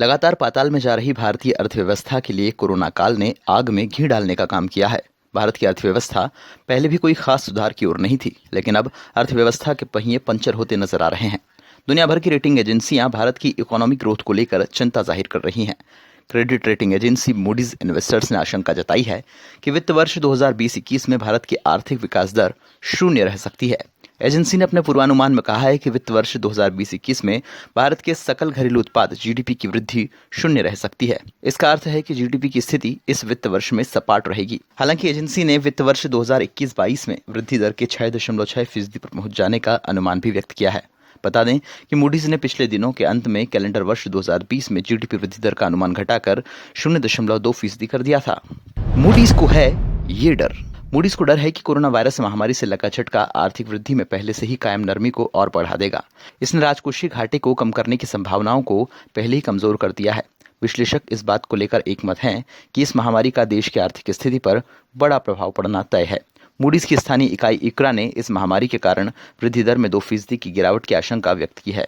लगातार पाताल में जा रही भारतीय अर्थव्यवस्था के लिए कोरोना काल ने आग में घी डालने का काम किया है। भारत की अर्थव्यवस्था पहले भी कोई खास सुधार की ओर नहीं थी, लेकिन अब अर्थव्यवस्था के पहिए पंचर होते नजर आ रहे हैं। दुनिया भर की रेटिंग एजेंसियां भारत की इकोनॉमिक ग्रोथ को लेकर चिंता जाहिर कर रही हैं। Credit rating agency Moody's investors ने आशंका जताई है कि वित्त वर्ष 2020-21 में भारत की आर्थिक विकास दर शून्य रह सकती है। एजेंसी ने अपने पूर्वानुमान में कहा है कि वित्त वर्ष 2020-21 में भारत के सकल घरेलू उत्पाद जीडीपी की वृद्धि शून्य रह सकती है। इसका अर्थ है कि जीडीपी की स्थिति इस वित्त वर्ष में सपाट रहेगी। हालांकि एजेंसी ने वित्त वर्ष 2021-22 में वृद्धि दर के 6.6% पर पहुंच जाने का अनुमान भी व्यक्त किया है। बता दें कि मूडीज ने पिछले दिनों के अंत में कैलेंडर वर्ष 2020 में जीडीपी वृद्धि दर का अनुमान घटाकर 0.2% कर दिया था। मूडीज को है ये डर। मूडीज को डर है कि कोरोना वायरस महामारी से लगा झटका आर्थिक वृद्धि में पहले से ही कायम नरमी को और बढ़ा देगा। इसने राजकोषीय घाटे को कम करने की संभावनाओं को पहले ही कमजोर कर दिया है। विश्लेषक इस बात को लेकर एकमत हैं कि इस महामारी का देश की आर्थिक स्थिति पर बड़ा प्रभाव पड़ना तय है। मूडीज की स्थानीय इकाई इक्रा ने इस महामारी के कारण वृद्धि दर में 2% की गिरावट की आशंका व्यक्त की है।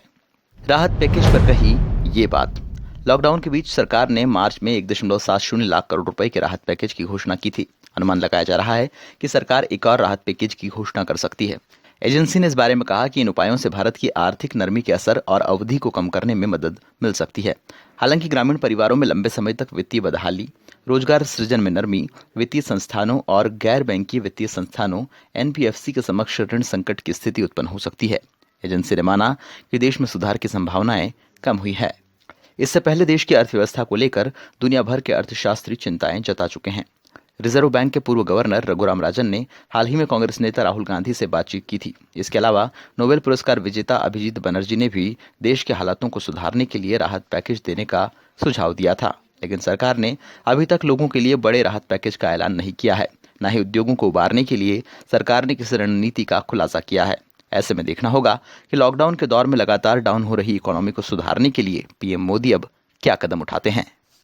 राहत पैकेज पर कही ये बात। लॉकडाउन के बीच सरकार ने मार्च में 1.70 लाख करोड़ रुपए के राहत पैकेज की घोषणा की थी। अनुमान लगाया जा रहा है कि सरकार एक और राहत पैकेज की घोषणा कर सकती है। एजेंसी ने इस बारे में कहा कि इन उपायों से भारत की आर्थिक नरमी के असर और अवधि को कम करने में मदद मिल सकती है। हालांकि ग्रामीण परिवारों में लंबे समय तक वित्तीय बदहाली, रोजगार सृजन में नरमी, वित्तीय संस्थानों और गैर बैंकीय वित्तीय संस्थानों एनबीएफसी के समक्ष ऋण संकट की स्थिति उत्पन्न हो सकती है। एजेंसी ने माना कि देश में सुधार की संभावनाएं कम हुई है। इससे पहले देश की अर्थव्यवस्था को लेकर दुनिया भर के अर्थशास्त्री चिंताएं जता चुके हैं। रिजर्व बैंक के पूर्व गवर्नर रघुराम राजन ने हाल ही में कांग्रेस नेता राहुल गांधी से बातचीत की थी। इसके अलावा नोबेल पुरस्कार विजेता अभिजीत बनर्जी ने भी देश के हालातों को सुधारने के लिए राहत पैकेज देने का सुझाव दिया था, लेकिन सरकार ने अभी तक लोगों के लिए बड़े राहत पैकेज का ऐलान नहीं किया है। न ही उद्योगों को उबारने के लिए सरकार ने किसी रणनीति का खुलासा किया है। ऐसे में देखना होगा कि लॉकडाउन के दौर में लगातार डाउन हो रही इकोनॉमी को सुधारने के लिए पीएम मोदी अब क्या कदम उठाते हैं।